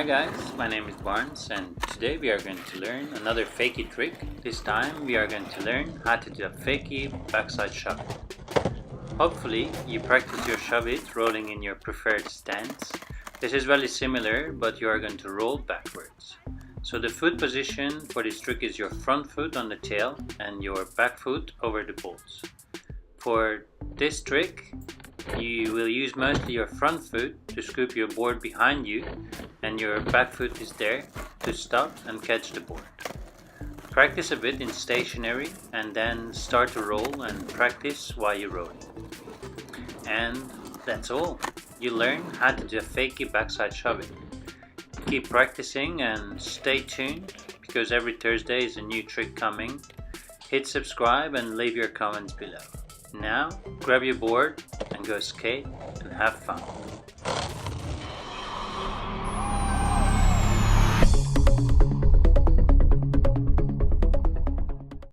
Hi guys, my name is Barnes and today we are going to learn another fakie trick. This time we are going to learn how to do a fakie backside shove it. Hopefully you practice your shove it rolling in your preferred stance. This is very similar, but you are going to roll backwards. So the foot position for this trick is your front foot on the tail and your back foot over the bolts. For this trick you will use mostly your front foot to scoop your board behind you, and your back foot is there to stop and catch the board. Practice a bit in stationary and then start to roll and practice while you roll. And that's all. You learn how to do a fakie backside shove it. Keep practicing and stay tuned because every Thursday is a new trick coming. Hit subscribe and leave your comments below. Now grab your board and go skate and have fun.